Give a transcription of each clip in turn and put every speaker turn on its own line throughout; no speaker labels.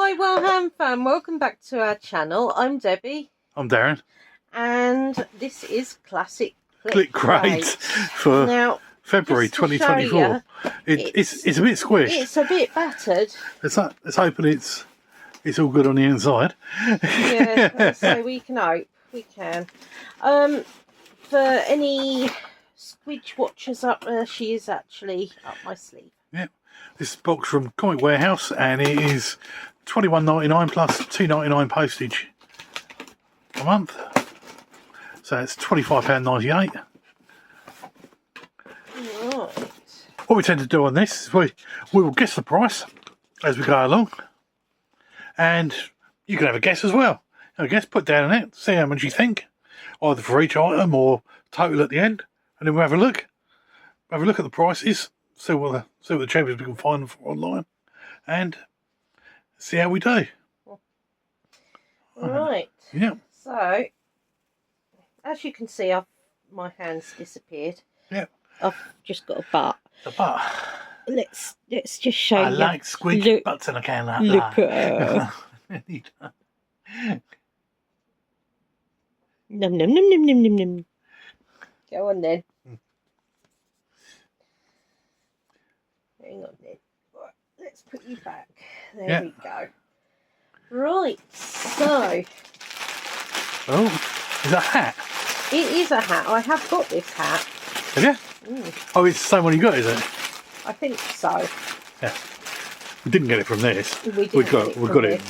Hi, Wellham fan. Welcome back to our channel. I'm Debbie.
I'm Darren.
And this is Classic
Click Crate for
now,
February 2024. It's a bit squished.
It's a bit battered.
Let's hope it's all good on the inside.
Yeah, so we can hope. We can. For any Squidge watchers up there, she is actually up my sleeve.
Yeah. This is a box from Comic Warehouse and it is $21.99 plus $2.99 postage a month. So it's £25.98.
Right.
What we tend to do on this is we will guess the price as we go along. And you can have a guess as well. Have a guess, put down on it, see how much you think, either for each item or total at the end, and then we'll have a look. Have a look at the prices, see what the cheapest we can find them for online, and see how we do.
Right.
Yeah.
So, as you can see, my hand's disappeared.
Yeah.
I've just got a butt.
The butt.
Let's just show you.
I like squidge butts in a can like
look
that.
Num num num num num num num. Go on then. Hang on then. Right, let's put you back. There we go. Right, so.
Oh, is that a hat?
It is a hat. I have got this hat.
Have you? Oh, it's the same one you got, is it?
I think so.
Yeah. We didn't get it from this.
We
got it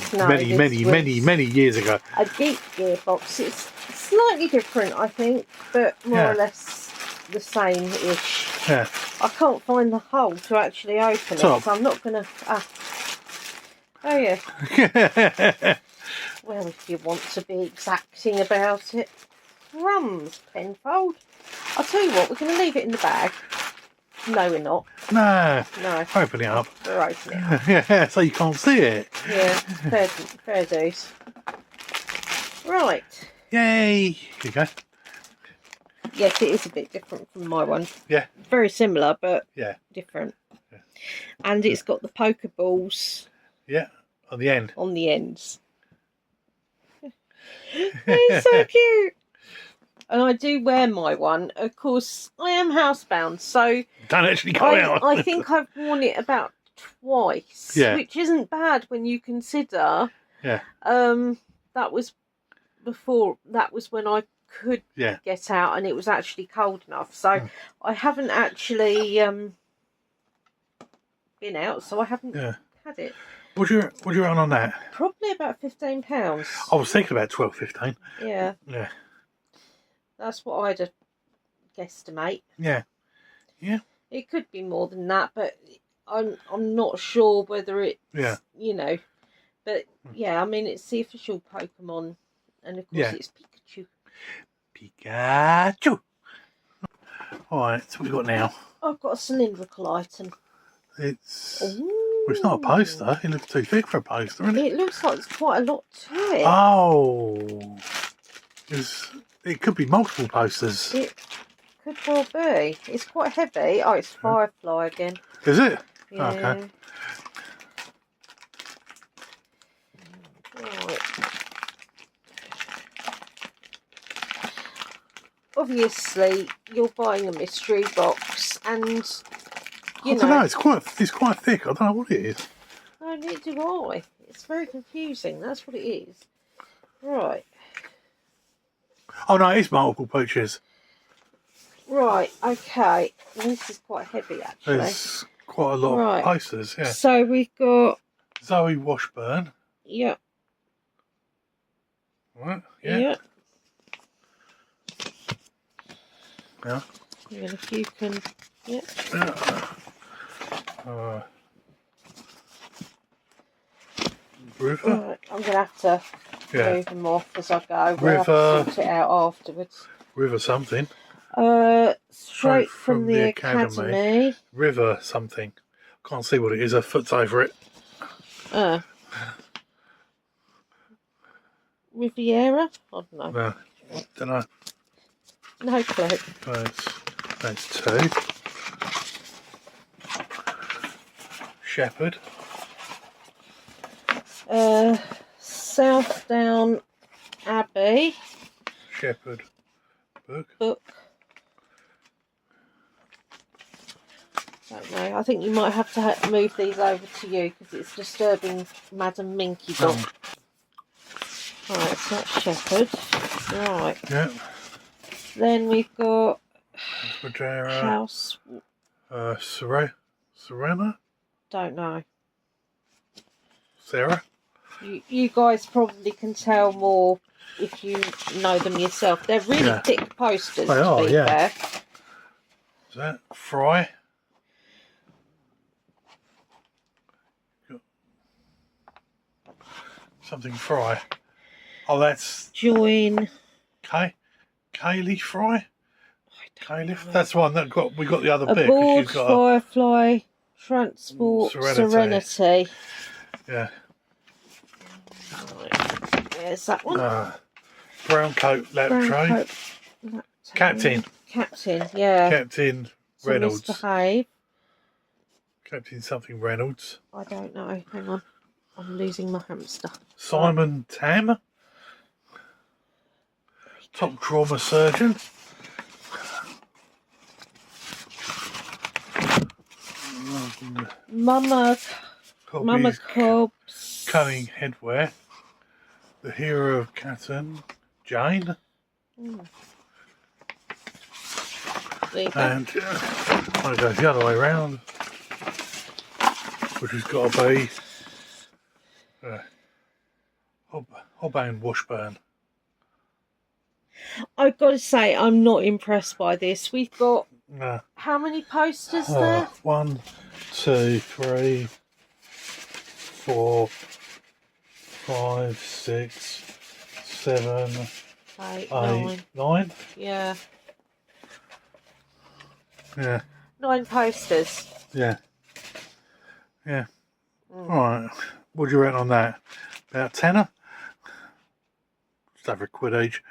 many years ago.
A Geek gearbox. It's slightly different, I think, but more or less the same-ish.
Yeah.
I can't find the hole to actually open it, so I'm not going to... Oh, yeah. Well, if you want to be exacting about it. Crumbs, Penfold. I'll tell you what, we're going to leave it in the bag. No, we're not.
No.
No.
Open it up.
We're opening it up.
Yeah, so you can't see it.
Yeah, fair dues. Right.
Yay. Here you go.
Yes, it is a bit different from my one.
Yeah.
Very similar, but different.
Yeah.
And it's got the poker balls.
Yeah, on the end.
On the ends. It's so cute. And I do wear my one. Of course, I am housebound, so
don't actually go out.
I think I've worn it about twice, which isn't bad when you consider.
Yeah.
That was before. That was when I could get out, and it was actually cold enough. So I haven't actually been out, so I haven't had it.
What you run on that?
Probably about £15.
I was thinking about 12, 15.
Yeah.
Yeah.
That's what I'd guesstimate.
Yeah. Yeah.
It could be more than that, but I'm not sure whether it's you know. But yeah, I mean it's the official Pokemon, and of course it's Pikachu.
Pikachu. All right, so what we got now?
I've got a cylindrical item.
It's well, it's not a poster. It looks too thick for a poster, isn't it?
It looks like there's quite a lot to it.
Oh, it could be multiple posters.
It could well be. It's quite heavy. Oh, it's Firefly again.
Is it?
Yeah.
Okay.
Right. Obviously, you're buying a mystery box, and I don't
know. It's quite thick. I don't know what it is.
No, neither do I. It's very confusing. That's what it is. Right.
Oh no, it's multiple pictures.
Right. Okay. Well, this is quite heavy, actually.
There's quite a lot of posters. Yeah.
So we've got
Zoe Washburn.
Yeah.
Right. Yeah.
Yeah.
Yeah.
And if you can,
River.
Right, I'm gonna have to move them off as I go. We'll
River.
have to sort it out afterwards.
River something.
Straight from the academy.
River something. Can't see what it is. Her foot's over it.
Riviera? I don't know.
No, don't know.
No clue.
That's two. Shepherd.
Southdown Abbey
Shepherd book.
Don't know. I think you might have to move these over to you because it's disturbing Madam Minky Dog. Right, so that's Shepherd. Right.
Yeah.
Then we've got
Madeira.
House.
Serena?
Don't know.
Sarah?
You guys probably can tell more if you know them yourself. They're really thick posters, to be fair.
Is that Fry? Something Fry. Oh, that's
Join.
Kaylee Fry? Caliph? That's one that we got the other bit.
Aboard
She's got
Firefly Transport Serenity.
Yeah.
Right. There's that one.
Brown coat laboratory. Captain,
yeah.
Captain Reynolds.
So misbehave.
Captain something Reynolds.
I don't know. Hang on. I'm losing my hamster.
Simon Tam. Top trauma surgeon.
Mama Cobb's
Cunning headwear. The hero of Catan, Jane. And I go the other way round, which has got to be Hobbound Washburn.
I've got to say, I'm not impressed by this. We've got how many posters there?
1, 2, 3, 4, 5, 6, 7, 8, 9.
Yeah.
Yeah.
9 posters.
Yeah. Yeah. Alright. What do you reckon on that? About tenner? Just over £1 each.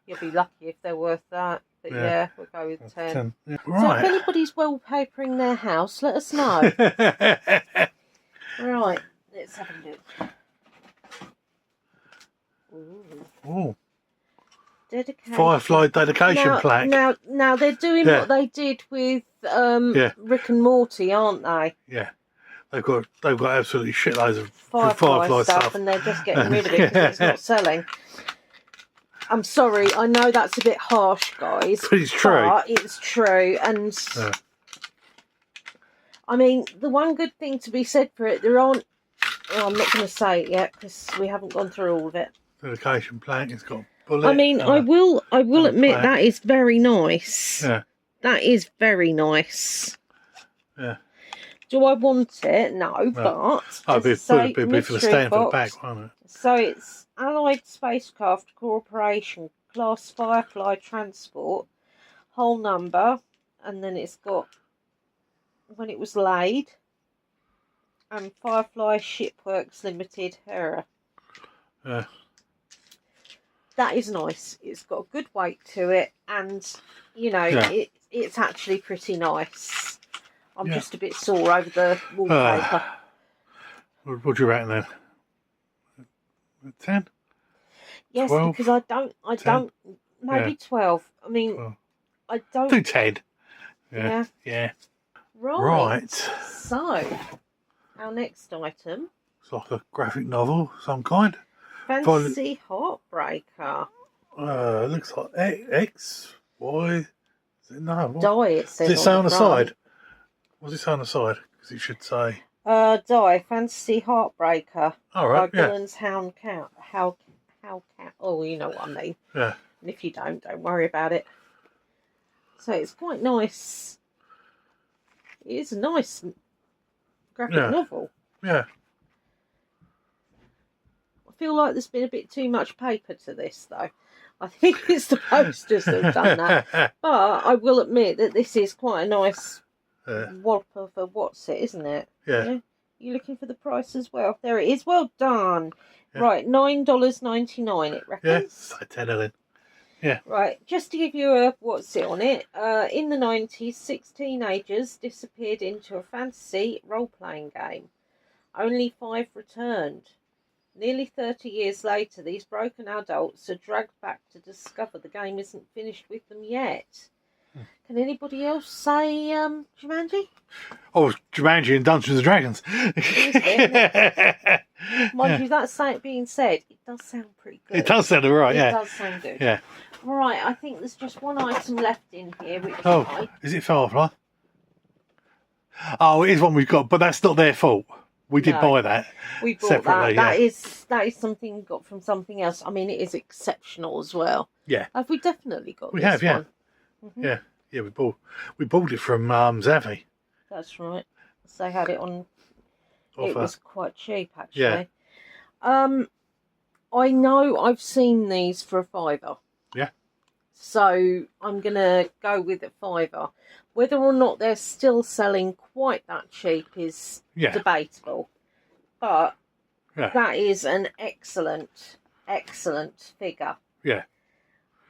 You'll be lucky if they're worth that. But yeah, we'll go with 10.
Yeah.
So
Right.
if anybody's wallpapering their house, let us know. Right. Let's have a look.
Ooh.
Dedication.
Firefly dedication plaque.
Now they're doing what they did with Rick and Morty, aren't they?
Yeah, they've got absolutely shitloads of
Firefly stuff, and they're just getting rid of it because it's not selling. I'm sorry, I know that's a bit harsh, guys,
but it's true.
But it's true, and I mean, the one good thing to be said for it, there aren't. Oh, I'm not going to say it yet because we haven't gone through all of it.
Dedication plaque. It's got. Bullet,
I mean, I will admit that is very nice.
Yeah.
That is very nice.
Yeah.
Do I want it? No, but
I'd be for the stand for the back, won't it?
So it's Allied Spacecraft Corporation, Class Firefly Transport, whole number, and then it's got when it was laid, and Firefly Shipworks Limited, error.
Yeah.
That is nice. It's got a good weight to it, and you know it's actually pretty nice. I'm just a bit sore over the wallpaper.
What do you reckon then? 10?
Yes,
12?
because I don't. Maybe 12. I mean,
12.
I don't.
Do 10. Yeah.
Right. So, our next item.
It's like a graphic novel of some kind.
Fantasy Heartbreaker.
It looks like X, Y. No.
Die, it says.
Does it say on the side? What does it say on the side? Because it should say.
Die, Fantasy Heartbreaker.
All right.
By Gillen's Hound Cat. Oh, you know what I mean.
Yeah.
And if you don't worry about it. So it's quite nice. It is a nice graphic novel.
Yeah.
I feel like there's been a bit too much paper to this, though. I think it's the posters that have done that. But I will admit that this is quite a nice wallop of a what's it, isn't it?
Yeah.
You looking for the price as well? There it is. Well done. Yeah. Right, $9.99 it reckons.
Yeah, it's like 10 then. Yeah.
Right, just to give you a what's it on it. In the 90s, 6 teenagers disappeared into a fantasy role-playing game. Only 5 returned. Nearly 30 years later, these broken adults are dragged back to discover the game isn't finished with them yet. Can anybody else say Jumanji?
Oh, Jumanji and Dungeons and Dragons.
Mind you, that being said, it does sound pretty good.
It does sound alright, yeah.
It does sound good.
Yeah.
Right, I think there's just one item left in here, which
is it Firefly? Oh, it is one we've got, but that's not their fault. We did buy that.
We bought
separately,
that. That is something we got from something else. I mean, it is exceptional as well.
Yeah.
Have we definitely got
we
this
have, yeah.
one? Mm-hmm.
Yeah, we bought it from Zavi.
That's right. So they had it on offer. It was quite cheap, actually.
Yeah.
I know I've seen these for £5.
Yeah.
So I'm going to go with a £5. Whether or not they're still selling quite that cheap is debatable. But that is an excellent, excellent figure.
Yeah.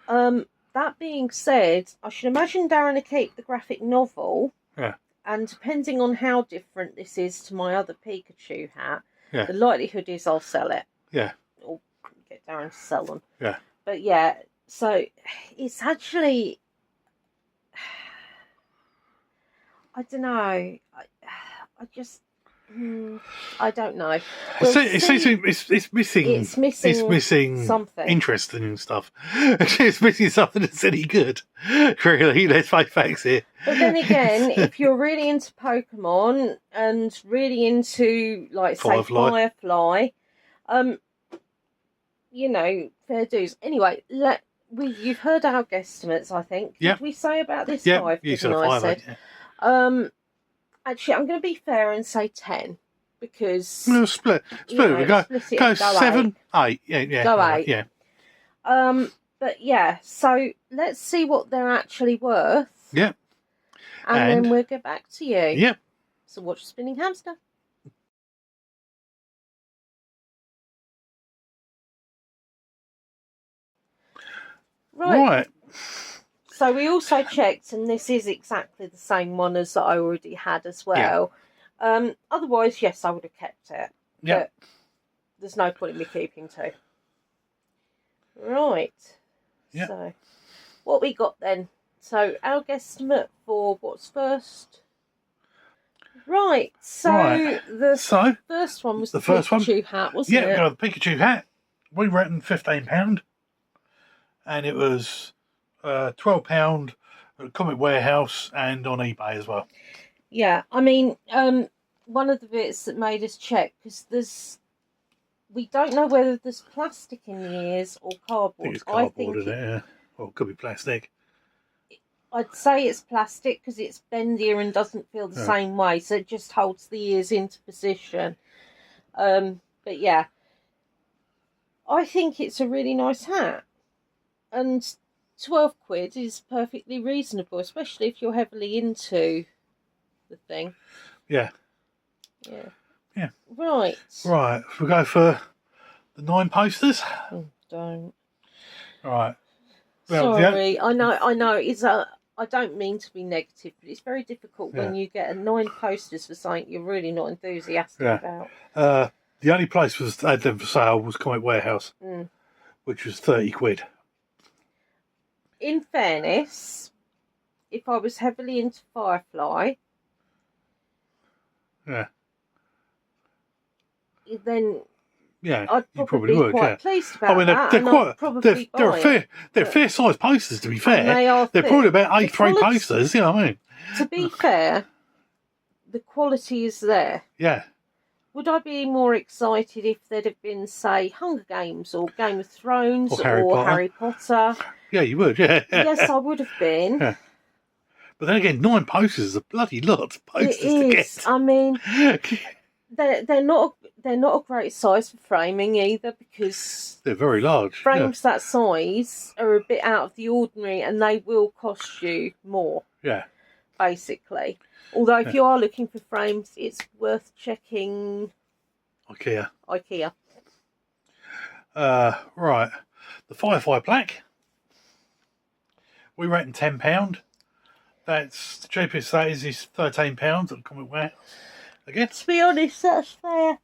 That being said, I should imagine Darren will keep the graphic novel.
Yeah.
And depending on how different this is to my other Pikachu hat,
the
likelihood is I'll sell it.
Yeah.
Or get Darren to sell them.
Yeah.
But yeah, so it's actually... I don't know. I just... I don't know.
It's missing
something.
Interesting stuff. It's missing something that's any good. Really, let's face facts here.
But then again, if you're really into Pokemon and really into, like, say, Firefly, you know, fair dues. Anyway, you've heard our guesstimates, I think.
Yep.
Did we say about this 5?
Yeah, you said 5.
Actually, I'm going to be fair and say 10 because
we'll split. We go 7, 8. Yeah.
Go 8.
Yeah.
But yeah, so let's see what they're actually worth.
Yeah.
And then we'll get back to you.
Yep.
So watch Spinning Hamster. Right. So we also checked, and this is exactly the same one as that I already had as well. Yeah. Otherwise, yes, I would have kept it.
Yeah.
But there's no point in me keeping 2. Right.
Yeah.
So, what we got then? So, our guesstimate for what's first. Right. So, the first one was the Pikachu hat, wasn't it?
Yeah, we got the Pikachu hat. We reckoned £15. And it was £12 at Comic Warehouse and on eBay as well.
Yeah, I mean, one of the bits that made us check, because we don't know whether there's plastic in the ears or cardboard.
I think it's cardboard, isn't it? Yeah. Well, it could be plastic.
I'd say it's plastic because it's bendier and doesn't feel the same way, so it just holds the ears into position. But yeah, I think it's a really nice hat. And £12 is perfectly reasonable, especially if you're heavily into the thing.
Yeah.
Yeah.
Yeah.
Right.
Right. We go for the 9 posters.
Oh, don't.
Right. Well,
sorry, I know. It's I don't mean to be negative, but it's very difficult when you get 9 posters for something you're really not enthusiastic about.
The only place I had them for sale was Comic Warehouse, which was £30.
In fairness, if I was heavily into Firefly, then I'd probably be quite pleased about that.
They're fair sized posters, to be fair. They're probably about A3 posters, you know what I mean?
To be fair, the quality is there.
Yeah.
Would I be more excited if there'd have been, say, Hunger Games or Game of Thrones or Harry Potter?
Yeah, you would, yeah.
Yes, I would have been.
Yeah. But then again, 9 posters is a bloody lot of posters to get.
I mean, they're not a great size for framing either, because
they're very large.
Frames that size are a bit out of the ordinary, and they will cost you more.
Yeah.
Basically. Although if you are looking for frames, it's worth checking
IKEA.
Right.
The Firefly plaque. We reckon £10. That's the cheapest that is £13 at the Comic Warehouse. Again.
To be honest, that's fair.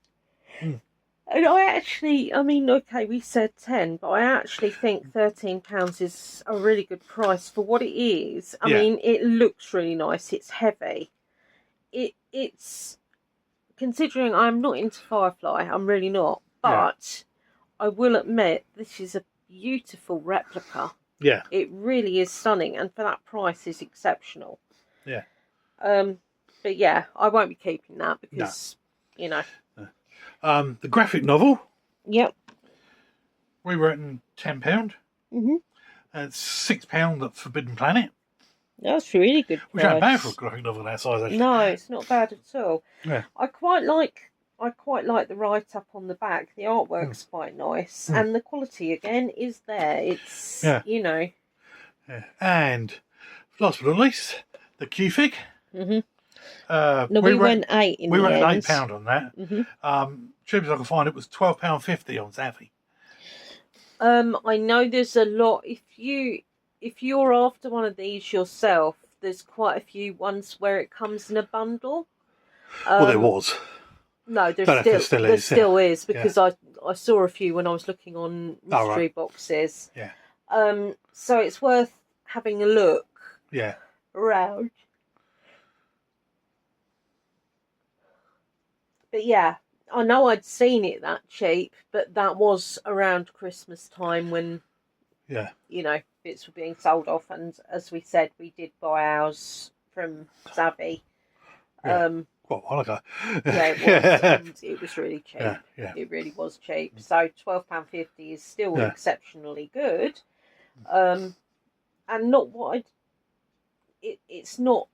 And I actually, I mean, okay, we said 10, but I actually think £13 is a really good price for what it is. I mean, it looks really nice. It's heavy. It's considering I'm not into Firefly, I'm really not. But I will admit this is a beautiful replica.
Yeah.
It really is stunning, and for that price is exceptional.
Yeah.
But yeah, I won't be keeping that because, you know.
The graphic novel.
Yep.
Rewritten £10.
Mm-hmm.
And it's £6 at Forbidden Planet.
That's really good price.
Which ain't bad for a graphic novel that size, actually.
No, it's not bad at all.
Yeah.
I quite like the write up on the back. The artwork's quite nice, and the quality again is there. It's you know.
Yeah. And last but not least, the Q-Fig.
Mm-hmm. No, we went 8 in the end.
We went £8 on that.
Mm-hmm.
Cheapest I could find it was £12.50 on Savvy.
I know there's a lot. If you're after one of these yourself, there's quite a few ones where it comes in a bundle.
Well, there was.
No, there still is because I saw a few when I was looking on mystery boxes.
Yeah.
So it's worth having a look.
Yeah.
Around. But yeah, I know I'd seen it that cheap, but that was around Christmas time when, you know, bits were being sold off. And as we said, we did buy ours from Savvy.
Quite a while ago.
Yeah, it was. And it was really cheap.
Yeah.
It really was cheap. So £12.50 is still exceptionally good. And not what it's not.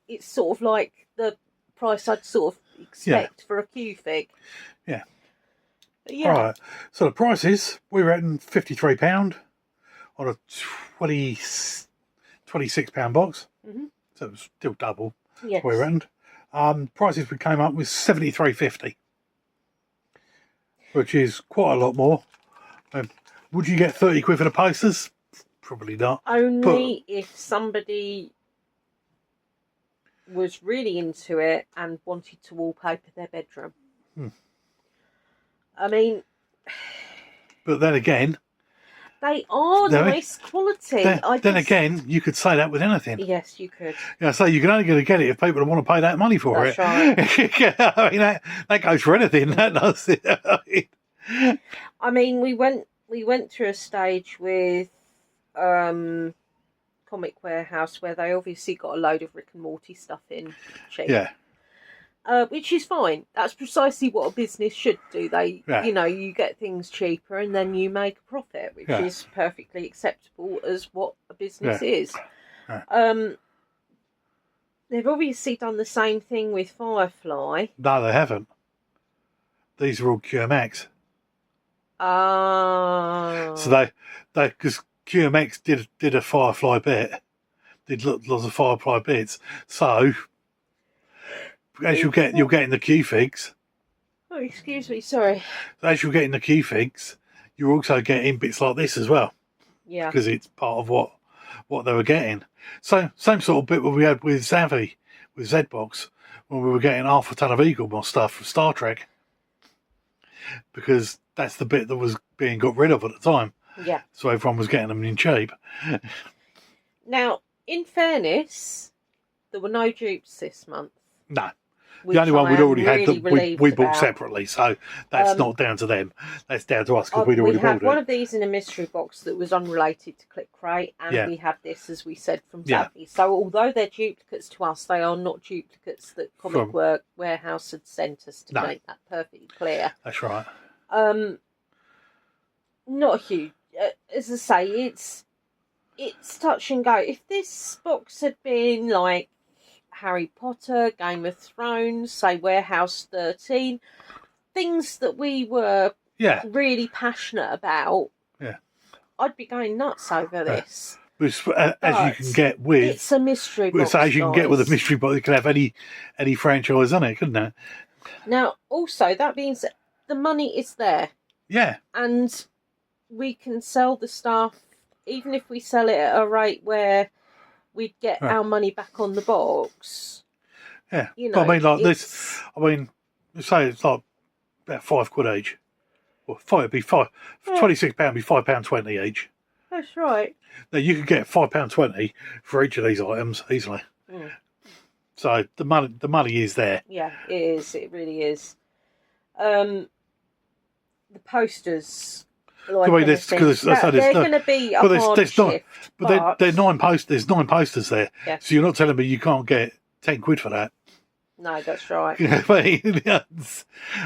It's sort of like the price I'd sort of expect for a Q-Fig.
Yeah.
But yeah.
All right. So the prices, we reckon £53 on a £26 box.
Mm-hmm.
So it was still double.
Yes.
We reckoned. Prices we came up with £73.50, which is quite a lot more. Would you get 30 quid for the posters? Probably not.
Only if somebody was really into it and wanted to wallpaper their bedroom. I mean...
But then again...
They are nice quality.
Then again, you could say that with anything.
Yes, you could.
Yeah, so you're only going to get it if people want to pay that money for
That's right.
I mean, that goes for anything. That does it.
I mean, we went through a stage with Comic Warehouse where they obviously got a load of Rick and Morty stuff in cheap.
Yeah.
Which is fine. That's precisely what a business should do. They, you know, you get things cheaper and then you make a profit, which is perfectly acceptable as what a business is. They've obviously done the same thing with Firefly.
No, they haven't. These are all QMX. So they because QMX did a Firefly bit, did lots of Firefly bits. So as you're getting the Q-Figs.
Oh, excuse me, sorry.
As you're getting the Q-Figs, you're also getting bits like this as well.
Yeah.
Because it's part of what they were getting. So same sort of bit what we had with Savvy, with Z-Box, when we were getting half a ton of Eagle Moss stuff from Star Trek. Because that's the bit that was being got rid of at the time.
Yeah.
So everyone was getting them in cheap.
Now, in fairness, there were no dupes this month.
No. The only one we'd already had that we bought separately, so that's not down to them. That's down to us because we'd already bought it.
We had one of these in a mystery box that was unrelated to Click Crate, and we had this, as we said, from Savvy. So although they're duplicates to us, they are not duplicates that Comic Warehouse had sent us to make that perfectly clear.
That's right.
Not huge. As I say, it's touch and go. If this box had been like Harry Potter, Game of Thrones, say Warehouse 13, things that we were really passionate about, I'd be going nuts over this.
As you can get with...
It's a mystery box,
as you can get with a mystery box, you can have any franchise on it, couldn't it?
Now, also, that means that the money is there.
Yeah.
And we can sell the stuff, even if we sell it at a rate where we'd get our money back on the box.
Yeah.
You know,
I mean, like this. I mean, say it's like about £5 each. Well, it'd be £26 be £5.20 each.
That's right.
Now you could get £5.20 for each of these items easily. So the money is there.
Yeah, it is. It really is. The posters. Like they're going to be a hard shift.
But they're 9 posters. There's 9 posters there.
Yeah.
So you're not telling me you can't get £10 for that.
No, that's right.
You know what I mean?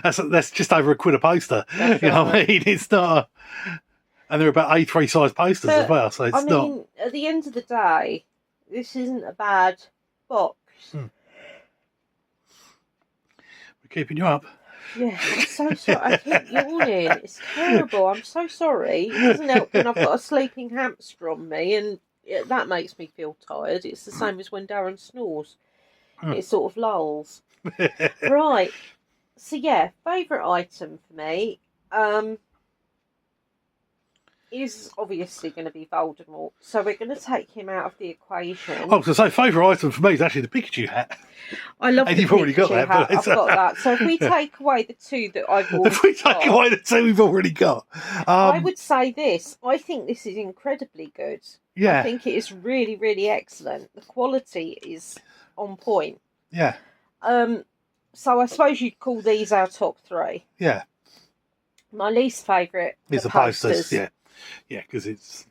That's just over £1 a poster.
That's
you know what I mean? It's not. And they're about A3 size posters as well. So it's not.
At the end of the day, this isn't a bad box.
We're keeping you up.
Yeah, I'm so sorry. I keep yawning. It's terrible. I'm so sorry. It doesn't help when I've got a sleeping hamster on me, and that makes me feel tired. It's the same as when Darren snores. It sort of lulls. Right. So yeah, favourite item for me is obviously going to be Voldemort. So we're going to take him out of the equation.
Oh, so favourite item for me is actually the Pikachu hat.
I love
and
the
you've already got that.
Hat. I've got that. So if we take away the 2 that I've already
if we take away the 2 we've already got.
I would say this. I think this is incredibly good.
Yeah.
I think it is really, really excellent. The quality is on point.
Yeah.
So I suppose you'd call these our top 3.
Yeah.
My least favourite
is the posters. Yeah. Yeah, because it's.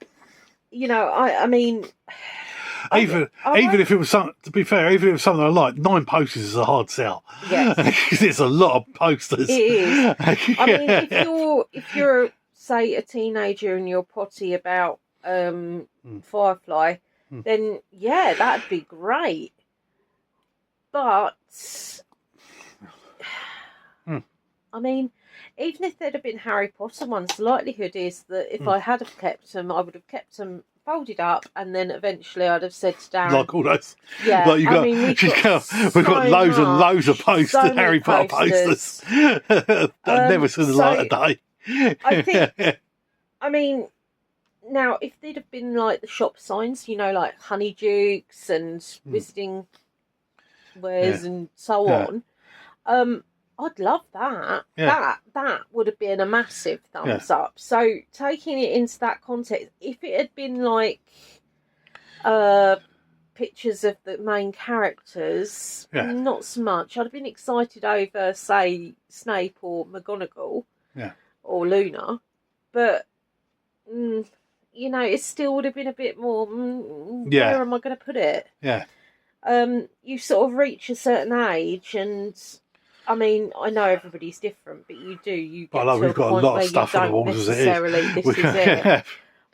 You know, I mean.
Even if it was something, to be fair, even if it was something I like, 9 posters is a hard sell.
Yeah.
Because it's a lot of posters.
It is. I mean, if you're say a teenager and you're potty about Firefly, then yeah, that'd be great. But I mean, even if there'd have been Harry Potter ones, the likelihood is that if I had have kept them, I would have kept them folded up, and then eventually I'd have said to Darren,
like all those,
yeah,
like we've got loads and loads of posters, Harry Potter posters. I've never seen the light of day.
I think, I mean, now if they'd have been like the shop signs, you know, like Honeydukes and visiting wares and so on, I'd love that. Yeah. That would have been a massive thumbs up. So taking it into that context, if it had been like pictures of the main characters, not so much. I'd have been excited over, say, Snape or McGonagall or Luna, but you know, it still would have been a bit more. Where am I going to put it?
Yeah.
You sort of reach a certain age and. I mean, I know everybody's different, but you do. You get to
we've got a lot of stuff on the walls as it is.
This is it.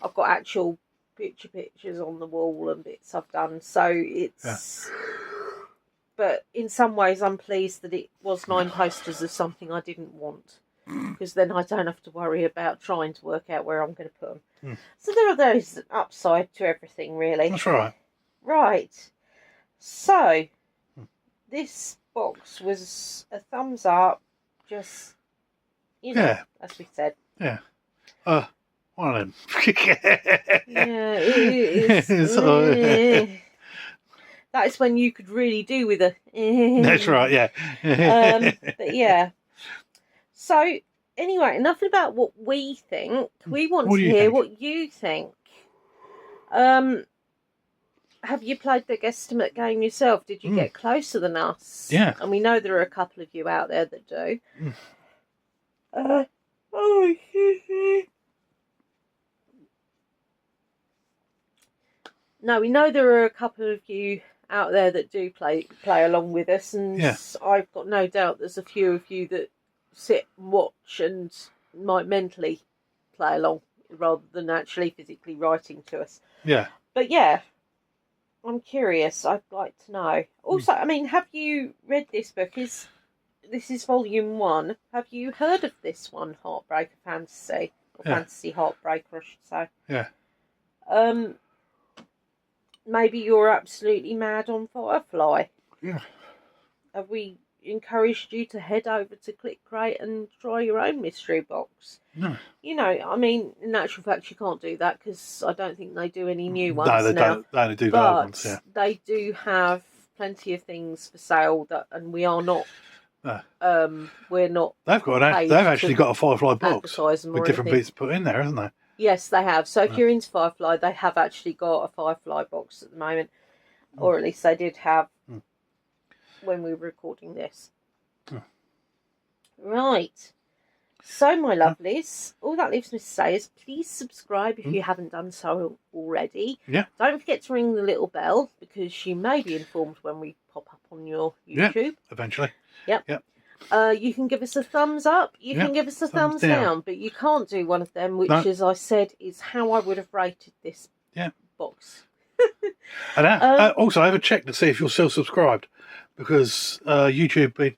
I've got actual pictures on the wall and bits I've done. So it's... But in some ways, I'm pleased that it was 9 posters of something I didn't want. Because then I don't have to worry about trying to work out where I'm going to put them. So there is an upside to everything, really.
That's right.
Right. So, this box was a thumbs up, just, you know, as we said.
Yeah. One of them.
Yeah, it is. That is when you could really do with a...
That's right, yeah.
But yeah. So, anyway, enough about what we think. We want to hear what you think. Have you played the guesstimate game yourself? Did you get closer than us?
Yeah.
And we know there are a couple of you out there that do. Excuse me. No, we know there are a couple of you out there that do play along with us, and I've got no doubt there's a few of you that sit and watch and might mentally play along rather than actually physically writing to us.
Yeah.
But yeah. I'm curious. I'd like to know. Also, I mean, have you read this book? This is volume 1. Have you heard of this one, Heartbreaker Fantasy? Or Fantasy Heartbreaker, I should say.
Yeah.
Maybe you're absolutely mad on Firefly.
Yeah.
Have we encouraged you to head over to ClickCrate and try your own mystery box?
No.
You know, I mean, in actual fact, you can't do that because I don't think they do any new ones
now. No, they
don't.
They only do
but
old ones,
they do have plenty of things for sale, and we are not We're not.
They've actually got a Firefly box with different bits put in there, hasn't they?
Yes, they have. So if you're into Firefly, they have actually got a Firefly box at the moment, or at least they did have when we were recording this. Right. So, my lovelies, all that leaves me to say is please subscribe if you haven't done so already.
Yeah.
Don't forget to ring the little bell because you may be informed when we pop up on your YouTube.
Yeah, eventually.
Yep. You can give us a thumbs up. You can give us a thumbs down, but you can't do one of them, which, as I said, is how I would have rated this box.
And also, I have a check to see if you're still subscribed, because YouTube been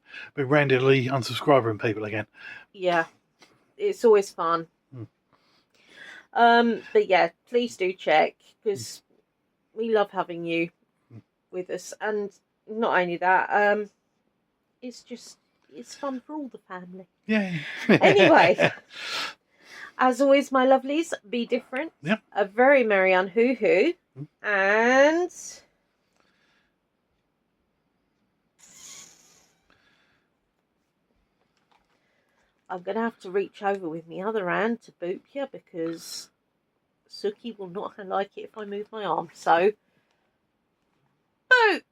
randomly unsubscribing people again.
Yeah, it's always fun. But yeah, please do check because we love having you with us, and not only that, it's fun for all the family.
Yeah.
Anyway, as always, my lovelies, be different.
Yep.
A very merry unhoo-hoo, and I'm going to have to reach over with my other hand to boop you because Suki will not like it if I move my arm. So, boop!